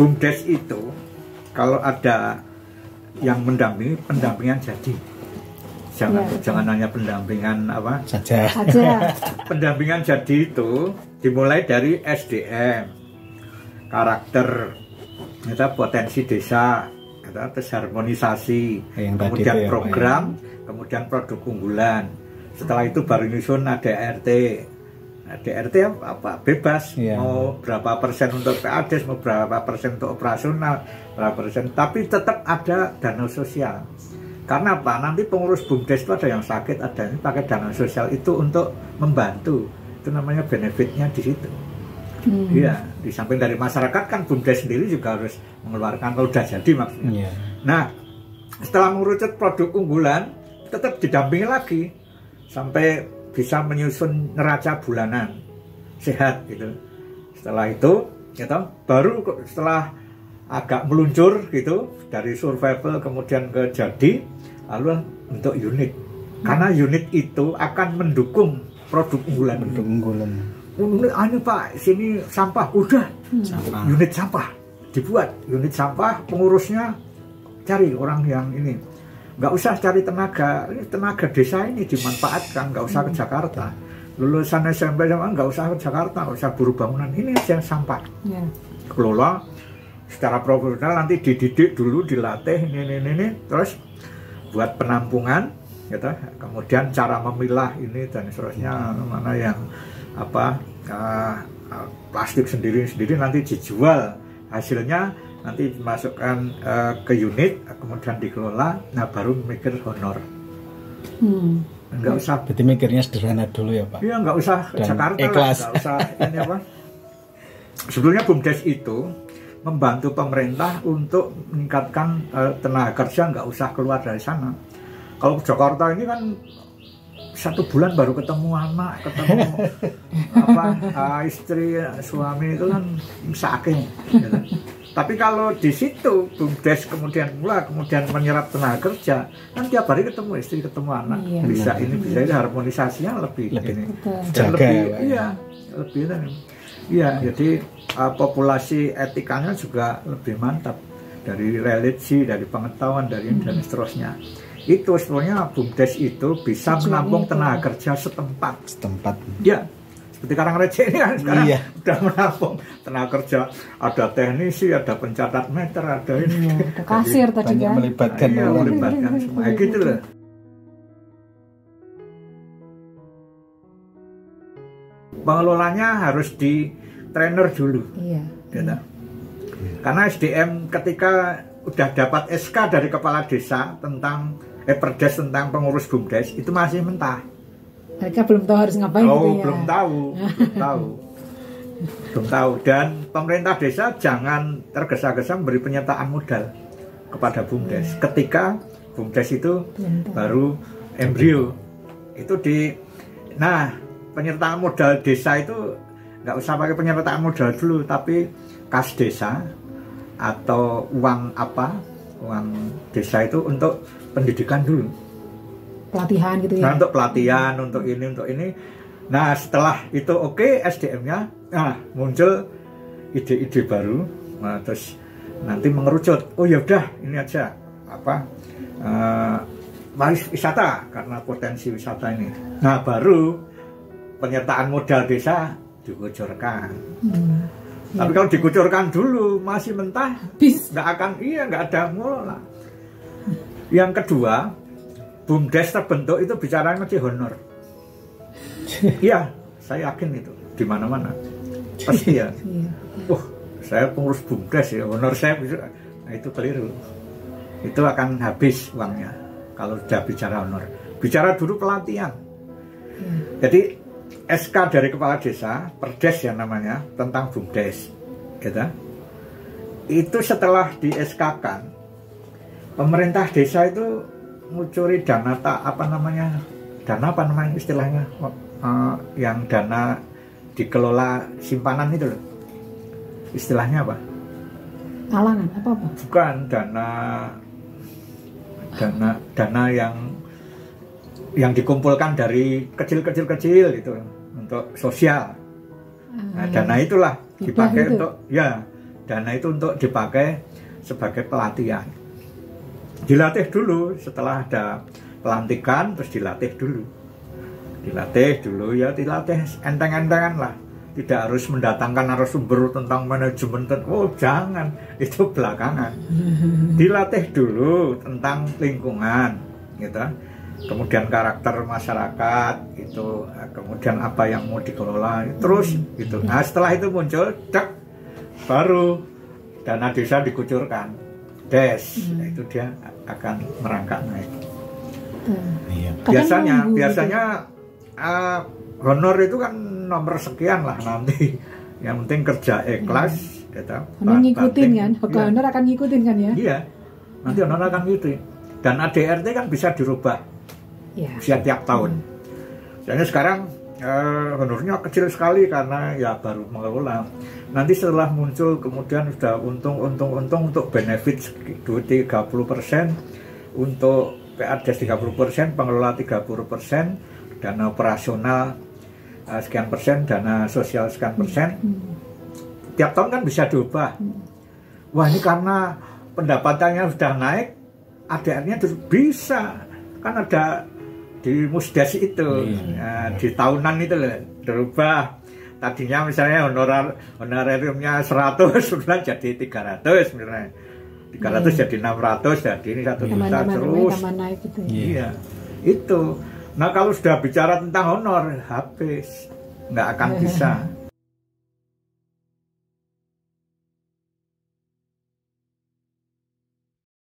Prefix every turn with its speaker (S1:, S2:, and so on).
S1: BUMDes itu kalau ada yang mendampingi, pendampingan jadi. Jangan hanya pendampingan apa
S2: saja.
S1: Pendampingan jadi itu dimulai dari SDM, karakter, potensi desa, terus harmonisasi, kemudian program, kemudian produk unggulan. Setelah itu baru nyusun ADRT. ADRT apa? Bebas, mau berapa persen untuk PADES, mau berapa persen untuk operasional, berapa persen, tapi tetap ada dana sosial. Karena apa? Nanti pengurus BUMDes itu ada yang sakit, ada yang pakai dana sosial itu untuk membantu. Itu namanya benefitnya di situ. Iya, di samping dari masyarakat kan BUMDes sendiri juga harus mengeluarkan kalau udah jadi maksudnya. Nah, setelah mengerucut produk unggulan, tetap didampingi lagi sampai bisa menyusun neraca bulanan sehat gitu. Setelah itu, baru setelah agak meluncur gitu dari survival kemudian ke jadi, lalu untuk unit. Karena unit itu akan mendukung produk unggulan. Ini Pak, sini sampah, udah unit sampah dibuat, unit sampah, pengurusnya cari orang yang ini, nggak usah cari tenaga, ini tenaga desa ini dimanfaatkan, nggak usah ke Jakarta, lulusan SMP nggak usah ke Jakarta, nggak usah buru bangunan, ini aja sampah, kelola secara profesional, nanti dididik dulu, dilatih ini, terus buat penampungan, gitu. Kemudian cara memilah ini dan seterusnya, mana yang plastik sendiri nanti dijual, hasilnya nanti dimasukkan ke unit, kemudian dikelola, nah baru mikir honor. Nggak usah.
S2: Berarti mikirnya sederhana dulu ya Pak?
S1: Iya, nggak usah ke Jakarta, nggak usah ini apa. Sebetulnya BUMDes itu membantu pemerintah untuk meningkatkan tenaga kerja, nggak usah keluar dari sana. Kalau ke Jakarta ini kan 1 bulan baru ketemu anak, ketemu istri, suami, itu kan saking. Gitu. Tapi kalau di situ BUMDes kemudian menyerap tenaga kerja, kan tiap hari ketemu istri, ketemu anak, bisa ini harmonisasinya lebih ini, jadi populasi etikanya juga lebih mantap, dari religi, dari pengetahuan, dari dan seterusnya. Itu sebenarnya BUMDes itu bisa menampung tenaga kerja setempat. Ya, seperti Karangreje ini kan sekarang udah menampung tenaga kerja, ada teknisi, ada pencatat meter, ada ini,
S3: ada kasir tadi kan,
S2: melibatkan
S1: semua gitu loh. Pengelolanya harus di trainer dulu, gitu. Karena SDM ketika udah dapat SK dari kepala desa tentang Perdes tentang pengurus BUMDes itu masih mentah.
S3: Mereka belum tahu harus ngapain gitu ya.
S1: Belum tahu. Dan pemerintah desa jangan tergesa-gesa memberi penyertaan modal kepada BUMDes. Ketika BUMDes itu baru embrio, itu penyertaan modal desa itu nggak usah pakai penyertaan modal dulu, tapi kas desa atau uang desa itu untuk pendidikan dulu,
S3: pelatihan gitu ya.
S1: Nah, untuk pelatihan, untuk ini. Nah, setelah itu SDM-nya, muncul ide-ide baru. Nah, terus nanti mengerucut. Oh ya udah, ini aja wisata, karena potensi wisata ini. Nah, baru penyertaan modal desa dikucurkan. Tapi kalau dikucurkan dulu masih mentah, nggak ada ngelola. Yang kedua, BUMDes terbentuk itu bicara mesti honor. Iya, saya yakin itu di mana-mana pasti ya. Saya pengurus BUMDes ya, honor saya bisa. Nah, itu keliru. Itu akan habis uangnya kalau sudah bicara honor. Bicara dulu pelatihan. Jadi SK dari kepala desa, Perdes ya namanya, tentang BUMDes, gitu. Itu setelah di SK-kan, pemerintah desa itu ngucuri dana istilahnya, yang dana dikelola simpanan itu loh, istilahnya apa?
S3: Talangan apa?
S1: Bukan, dana yang dikumpulkan dari kecil gitu untuk sosial. Nah, dana itulah dipakai untuk dana itu untuk dipakai sebagai pelatihan. Dilatih dulu, setelah ada pelantikan terus dilatih dulu ya, dilatih enteng-entengan lah, tidak harus mendatangkan narasumber tentang manajemen. Oh jangan, itu belakangan. Dilatih dulu tentang lingkungan gitu, kemudian karakter masyarakat itu, kemudian apa yang mau dikelola terus gitu. Nah setelah itu muncul baru dana desa dikucurkan itu dia akan merangkak naik. Biasanya honor itu kan nomor sekian lah nanti. Yang penting kerja ikhlas, gitu.
S3: Ngikutin kan, honor akan ngikutin kan ya?
S1: Iya, nanti honor akan ngikutin. Dan ADRT kan bisa dirubah setiap tahun. Soalnya sekarang honornya kecil sekali karena ya baru mengelola. Nanti setelah muncul kemudian sudah untung untuk benefit 30%, untuk PADES 30%, pengelola 30%, dana operasional sekian persen, dana sosial sekian persen. Tiap tahun kan bisa diubah. Wah ini karena pendapatannya sudah naik, ADR-nya bisa. Kan ada di Musdes itu, di tahunan itu dirubah. Tadinya misalnya honorariumnya 100, bulan jadi 300 misalnya. 300 jadi 600, jadi ini 1 juta terus.
S3: Gitu,
S1: iya, itu. Nah kalau sudah bicara tentang honor, habis, nggak akan bisa.